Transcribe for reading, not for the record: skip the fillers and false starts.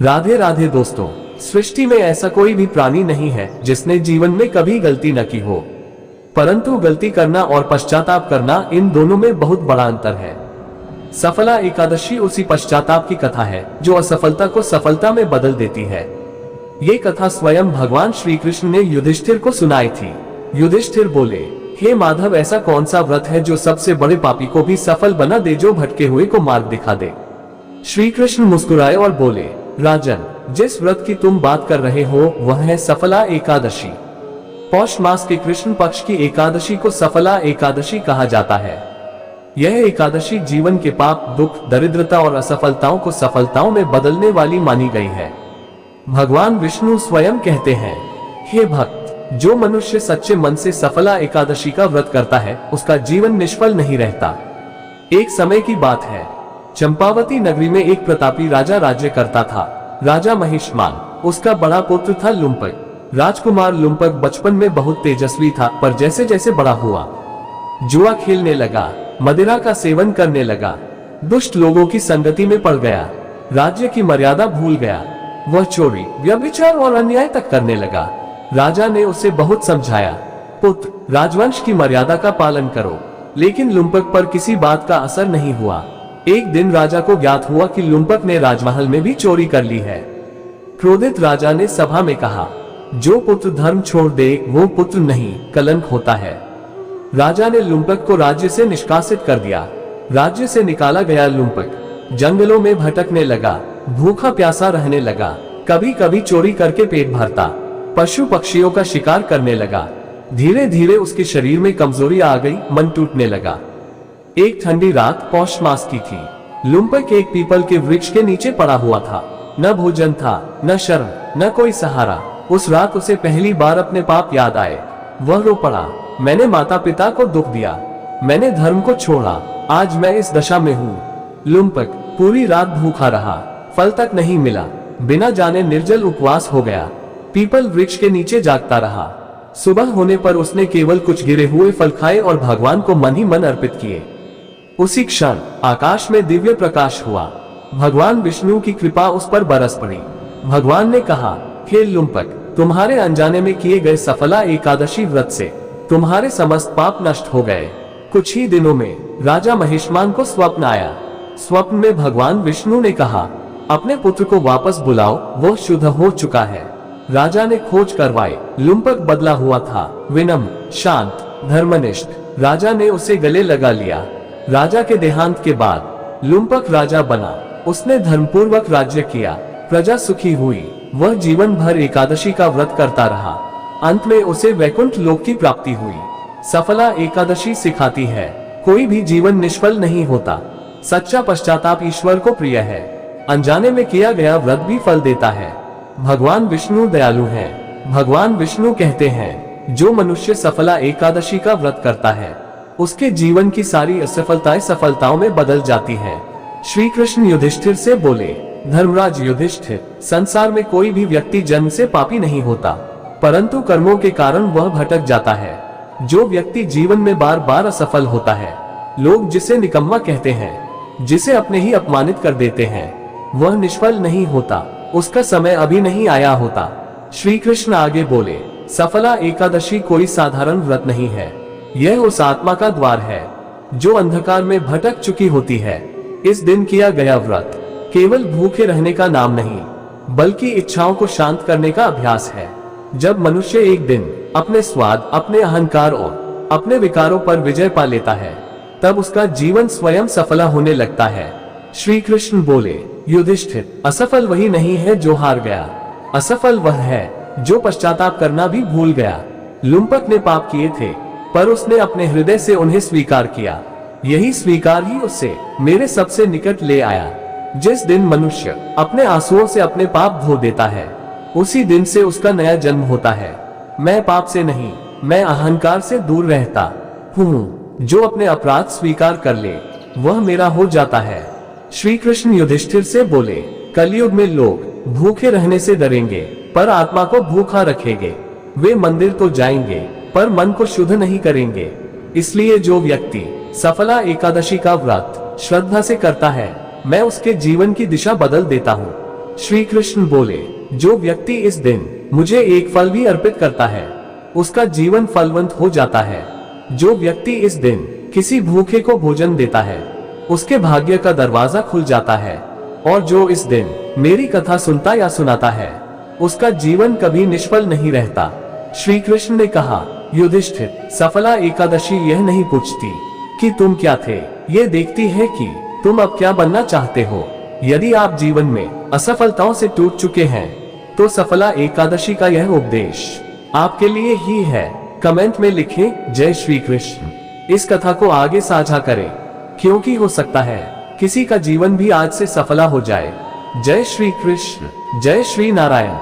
राधे राधे दोस्तों, सृष्टि में ऐसा कोई भी प्राणी नहीं है जिसने जीवन में कभी गलती न की हो, परंतु गलती करना और पश्चाताप करना, इन दोनों में बहुत बड़ा अंतर है। सफला एकादशी उसी पश्चाताप की कथा है जो असफलता को सफलता में बदल देती है। ये कथा स्वयं भगवान श्री कृष्ण ने युधिष्ठिर को सुनाई थी। युधिष्ठिर बोले, हे माधव, ऐसा कौन सा व्रत है जो सबसे बड़े पापी को भी सफल बना दे, जो भटके हुए को मार्ग दिखा दे। श्री कृष्ण मुस्कुराए और बोले, राजन, जिस व्रत की तुम बात कर रहे हो वह है सफला एकादशी। पौष मास के कृष्ण पक्ष की एकादशी को सफला एकादशी कहा जाता है। यह एकादशी जीवन के पाप, दुख, दरिद्रता और असफलताओं को सफलताओं में बदलने वाली मानी गई है। भगवान विष्णु स्वयं कहते हैं, हे भक्त, जो मनुष्य सच्चे मन से सफला एकादशी का व्रत करता है उसका जीवन निष्फल नहीं रहता। एक समय की बात है, चंपावती नगरी में एक प्रतापी राजा राज्य करता था। राजा महिष्मान, उसका बड़ा पुत्र था लुम्पक। राजकुमार लुम्पक बचपन में बहुत तेजस्वी था, पर जैसे जैसे बड़ा हुआ जुआ खेलने लगा, मदिरा का सेवन करने लगा, दुष्ट लोगों की संगति में पड़ गया, राज्य की मर्यादा भूल गया। वह चोरी, व्यभिचार और अन्याय तक करने लगा। राजा ने उसे बहुत समझाया, पुत्र, राजवंश की मर्यादा का पालन करो, लेकिन लुम्पक पर किसी बात का असर नहीं हुआ। एक दिन राजा को ज्ञात हुआ कि लुम्पक ने राजमहल में भी चोरी कर ली है। क्रोधित राजा ने सभा में कहा, जो पुत्र धर्म छोड़ दे वो पुत्र नहीं, कलंक होता है। राजा ने लुम्पक को राज्य से निष्कासित कर दिया। राज्य से निकाला गया लुम्पक जंगलों में भटकने लगा, भूखा प्यासा रहने लगा, कभी कभी चोरी करके पेट भरता, पशु पक्षियों का शिकार करने लगा। धीरे धीरे उसके शरीर में कमजोरी आ गई, मन टूटने लगा। एक ठंडी रात पौष मास की थी। लुम्पक एक पीपल के वृक्ष के नीचे पड़ा हुआ था। न भोजन था, न शरण, न कोई सहारा। उस रात उसे पहली बार अपने पाप याद आए। वह रो पड़ा, मैंने माता पिता को दुख दिया, मैंने धर्म को छोड़ा, आज मैं इस दशा में हूँ। लुम्पक पूरी रात भूखा रहा, फल तक नहीं मिला, बिना जाने निर्जल उपवास हो गया। पीपल वृक्ष के नीचे जागता रहा। सुबह होने पर उसने केवल कुछ गिरे हुए फल खाए और भगवान को मन ही मन अर्पित किए। उसी क्षण आकाश में दिव्य प्रकाश हुआ। भगवान विष्णु की कृपा उस पर बरस पड़ी। भगवान ने कहा, हे लुम्पक, तुम्हारे अनजाने में किए गए सफला एकादशी व्रत से तुम्हारे समस्त पाप नष्ट हो गए। कुछ ही दिनों में राजा महिष्मान को स्वप्न आया। स्वप्न में भगवान विष्णु ने कहा, अपने पुत्र को वापस बुलाओ, वो शुद्ध हो चुका है। राजा ने खोज करवाई। लुम्पक बदला हुआ था, विनम्र, शांत, धर्मनिष्ठ। राजा ने उसे गले लगा लिया। राजा के देहांत के बाद लुम्पक राजा बना। उसने धर्मपूर्वक राज्य किया, प्रजा सुखी हुई। वह जीवन भर एकादशी का व्रत करता रहा। अंत में उसे वैकुंठ लोक की प्राप्ति हुई। सफला एकादशी सिखाती है, कोई भी जीवन निष्फल नहीं होता। सच्चा पश्चाताप ईश्वर को प्रिय है। अनजाने में किया गया व्रत भी फल देता है। भगवान विष्णु दयालु हैं। भगवान विष्णु कहते हैं, जो मनुष्य सफला एकादशी का व्रत करता है उसके जीवन की सारी असफलताएं सफलताओं में बदल जाती हैं। श्री कृष्ण युधिष्ठिर से बोले, धर्मराज युधिष्ठिर, संसार में कोई भी व्यक्ति जन्म से पापी नहीं होता, परंतु कर्मों के कारण वह भटक जाता है। जो व्यक्ति जीवन में बार बार असफल होता है, लोग जिसे निकम्मा कहते हैं, जिसे अपने ही अपमानित कर देते हैं, वह निष्फल नहीं होता, उसका समय अभी नहीं आया होता। श्री कृष्ण आगे बोले, सफला एकादशी कोई साधारण व्रत नहीं है। यह उस आत्मा का द्वार है जो अंधकार में भटक चुकी होती है। इस दिन किया गया व्रत केवल भूखे रहने का नाम नहीं, बल्कि इच्छाओं को शांत करने का अभ्यास है। जब मनुष्य एक दिन अपने स्वाद, अपने अहंकार और अपने विकारों पर विजय पा लेता है, तब उसका जीवन स्वयं सफला होने लगता है। श्री कृष्ण बोले, युधिष्ठिर, असफल वही नहीं है जो हार गया, असफल वह है जो पश्चाताप करना भी भूल गया। लुम्पक ने पाप किए थे, पर उसने अपने हृदय से उन्हें स्वीकार किया। यही स्वीकार ही उसे मेरे सबसे निकट ले आया। जिस दिन मनुष्य अपने आंसुओं से अपने पाप धो देता है, उसी दिन से उसका नया जन्म होता है। मैं पाप से नहीं, मैं अहंकार से दूर रहता हूँ। जो अपने अपराध स्वीकार कर ले वह मेरा हो जाता है। श्री कृष्ण युधिष्ठिर से बोले, कलयुग में लोग भूखे रहने से डरेंगे, पर आत्मा को भूखा रखेंगे। वे मंदिर तो जाएंगे, पर मन को शुद्ध नहीं करेंगे। इसलिए जो व्यक्ति सफला एकादशी का व्रत श्रद्धा से करता है, मैं उसके जीवन की दिशा बदल देता हूँ। श्री कृष्ण बोले, जो व्यक्ति इस दिन मुझे एक फल भी अर्पित करता है उसका जीवन फलवंत हो जाता है। जो व्यक्ति इस दिन किसी भूखे को भोजन देता है उसके भाग्य का दरवाजा खुल जाता है। और जो इस दिन मेरी कथा सुनता या सुनाता है उसका जीवन कभी निष्फल नहीं रहता। श्री कृष्ण ने कहा, युधिष्ठिर, सफला एकादशी यह नहीं पूछती कि तुम क्या थे, ये देखती है कि तुम अब क्या बनना चाहते हो। यदि आप जीवन में असफलताओं से टूट चुके हैं तो सफला एकादशी का यह उपदेश आपके लिए ही है। कमेंट में लिखें, जय श्री कृष्ण। इस कथा को आगे साझा करें, क्योंकि हो सकता है किसी का जीवन भी आज से सफला हो जाए। जय श्री कृष्ण, जय श्री नारायण।